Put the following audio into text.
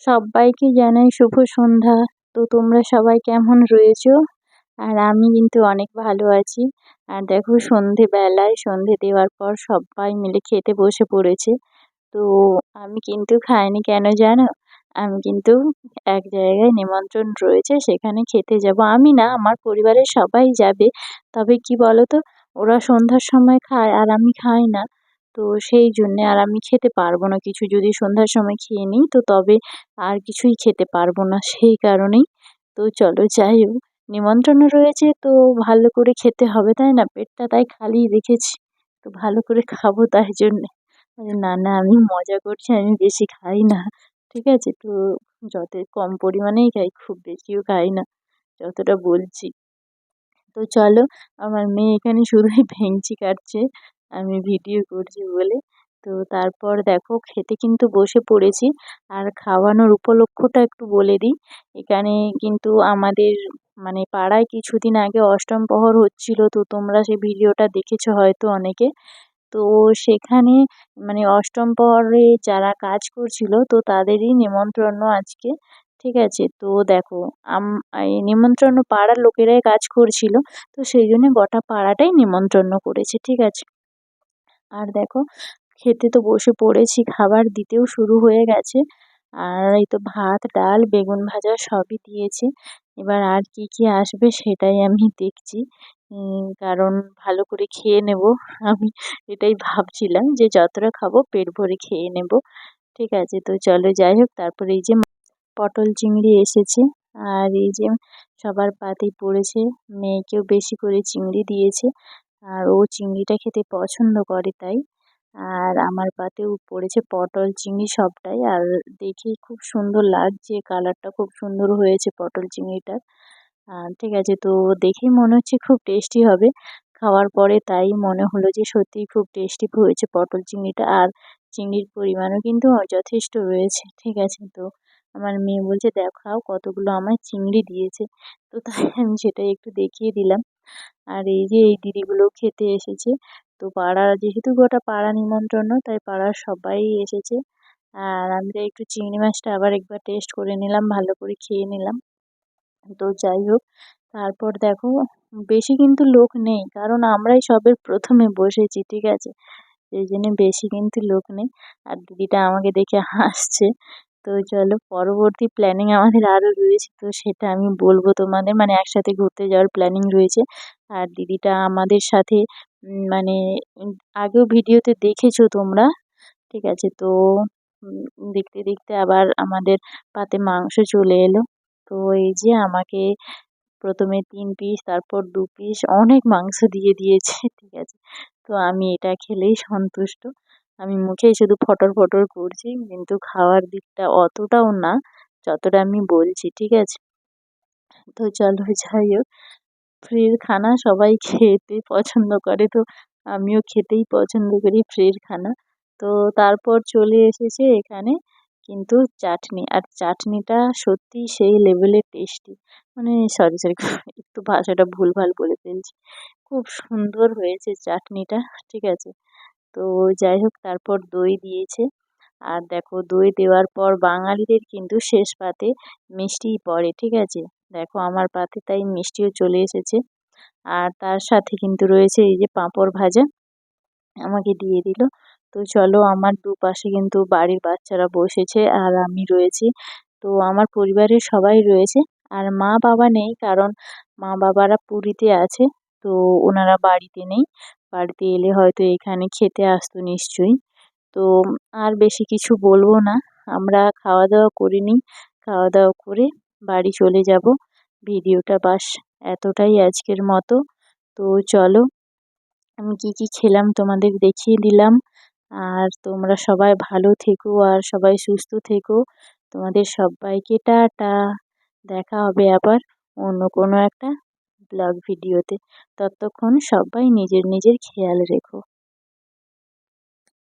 সবাইকে জানাই শুভ সন্ধ্যা। তো তোমরা সবাই কেমন রয়েছো? আর আমি কিন্তু অনেক ভালো আছি। আর দেখো সন্ধেবেলায় সন্ধে দেওয়ার পর সবাই মিলে খেতে বসে পড়েছে। তো আমি কিন্তু খাইনি কেন জানো? আমি কিন্তু এক জায়গায় নিমন্ত্রণ রয়েছে, সেখানে খেতে যাব। আমি না, আমার পরিবারের সবাই যাবে। তবে কি বলো তো, ওরা সন্ধ্যার সময় খায় আর আমি খাই না। তো সেই জন্যে আর আমি খেতে পারবো না কিছু, যদি সন্ধ্যার সময় খেয়ে নিই তো তবে আর কিছুই খেতে পারবো না, সেই কারণেই। তো চলো যাই হোক, নিমন্ত্রণও রয়েছে তো ভালো করে খেতে হবে, তাই না? পেটটা তাই খালি রেখেছি, তো ভালো করে খাবো তাই জন্যে। আরে না না, আমি মজা করছি, আমি বেশি খাই না। ঠিক আছে, তো যত কম পরিমাণেই খাই, খুব বেশিও খাই না, যতটা বলছি। তো চলো, আমার মেয়ে এখানে শুধুই ভেঙচি কাটছে আমি ভিডিও করছি বলে। তো তারপর দেখো খেতে কিন্তু বসে পড়েছি। আর খাওয়ানোর উপলক্ষটা একটু বলে দিই। এখানে কিন্তু আমাদের মানে পাড়ায় কিছুদিন আগে অষ্টম প্রহর হচ্ছিল, তো তোমরা সেই ভিডিওটা দেখেছো হয়তো অনেকে। তো সেখানে মানে অষ্টম প্রহরে যারা কাজ করছিল তো তাদেরই নিমন্ত্রণ আজকে। ঠিক আছে, তো দেখো এই নিমন্ত্রণ পাড়ার লোকেরাই কাজ করছিল, তো সেই জন্য গোটা পাড়াটাই নিমন্ত্রণ করেছে। ঠিক আছে, আর দেখো খেতে তো বসে পড়েছি, খাবার দিতেও শুরু হয়ে গেছে। আর এই তো ভাত ডাল বেগুন ভাজা সবই দিয়েছে। এবার আর কি কি আসবে সেটাই আমি দেখছি। কারণ ভালো করে খেয়ে নেব। আমি এটাই ভাবছিলাম যে যতটা খাবো পেট ভরে খেয়ে নেব। ঠিক আছে, তো চলো যাই হোক। তারপরে এই যে পটল চিংড়ি এসেছে। আর এই যে সবার পাতেই পড়েছে, মেয়েকেও বেশি করে চিংড়ি দিয়েছে। আর ও চিংড়িটা খেতে পছন্দ করে তাই। আর আমার পাতেও পড়েছে পটল চিংড়ি সবটাই। আর দেখেই খুব সুন্দর লাগছে, কালারটা খুব সুন্দর হয়েছে পটল চিংড়িটার। ঠিক আছে, তো দেখেই মনে হচ্ছে খুব টেস্টি হবে। খাওয়ার পরে তাই মনে হলো যে সত্যিই খুব টেস্টি হয়েছে পটল চিংড়িটা। আর চিংড়ির পরিমাণও কিন্তু যথেষ্ট রয়েছে। ঠিক আছে, তো আমার মেয়ে বলছে দেখাও কতগুলো আমায় চিংড়ি দিয়েছে। তো তাই আমি সেটাই একটু দেখিয়ে দিলাম। আর এই যে এই দিদিগুলো খেতে এসেছে। তো পাড়ার যেহেতু গোটা পাড়া নিমন্ত্রণ, তাই পাড়ার সবাই এসেছে। আর আমরা একটু চিংড়ি মাছটা আবার একবার টেস্ট করে নিলাম, ভালো করে খেয়ে নিলাম। তো যাই হোক, তারপর দেখো বেশি কিন্তু লোক নেই, কারণ আমরাই সবের প্রথমে বসেছি। ঠিক আছে, সেই জন্য বেশি কিন্তু লোক নেই। আর দিদিটা আমাকে দেখে হাসছে। তো চলো, পরবর্তী প্ল্যানিং আমাদের আরো রয়েছে, তো সেটা আমি বলবো তোমাদের। মানে একসাথে ঘুরতে যাওয়ার প্ল্যানিং রয়েছে। আর দিদিটা আমাদের সাথে মানে উম, আগেও ভিডিওতে দেখেছো তোমরা। ঠিক আছে, তো দেখতে দেখতে আবার আমাদের পাতে মাংস চলে এলো। তো এই যে আমাকে প্রথমে 3 পিস, তারপর 2 পিস, অনেক মাংস দিয়ে দিয়েছে। ঠিক আছে, তো আমি এটা খেলেই সন্তুষ্ট। আমি মুখেই শুধু ফটর ফটর করছি, কিন্তু খাওয়ার দিকটা অতটাও না যতটা আমি বলছি। ঠিক আছে, তো চলো যাই হোক। ফ্রির খানা সবাই খেতে পছন্দ করে, তো আমিও খেতেই পছন্দ করি ফ্রির খানা। তো তারপর চলে এসেছে এখানে কিন্তু চাটনি। আর চাটনিটা সত্যি সেই লেভেলের টেস্টি। মানে সরি সরি, একটু ভাষাটা ভুলভাল বলে ফেলছি। খুব সুন্দর হয়েছে চাটনিটা। ঠিক আছে, তো যাই হোক, তারপর দই দিয়েছে। আর দেখো দই দেওয়ার পর বাঙালিদের কিন্তু শেষ পাতে মিষ্টিই পড়ে। ঠিক আছে, দেখো আমার পাতে তাই মিষ্টিও চলে এসেছে। আর তার সাথে কিন্তু রয়েছে এই যে পাঁপড় ভাজা, আমাকে দিয়ে দিল। তো চলো, আমার দুপাশে কিন্তু বাড়ির বাচ্চারা বসেছে আর আমি রয়েছি। তো আমার পরিবারের সবাই রয়েছে। আর মা বাবা নেই, কারণ মা বাবারা পুরীতে আছে। তো ওনারা বাড়িতে নেই, বাড়িতে এলে হয়তো এখানে খেতে আসতো নিশ্চয়ই। তো আর বেশি কিছু বলবো না, আমরা খাওয়া দাওয়া করে নিই, খাওয়া দাওয়া করে বাড়ি চলে যাব। ভিডিওটা বাস এতটাই আজকের মতো। তো চলো, আমি কি কি খেলাম তোমাদের দেখিয়ে দিলাম। আর তোমরা সবাই ভালো থেকো আর সবাই সুস্থ থেকো। তোমাদের সবাইকে টাটা। দেখা হবে আবার অন্য কোনো একটা ব্লগ ভিডিওতে। ততক্ষণ সবাই নিজের নিজের খেয়াল রেখো।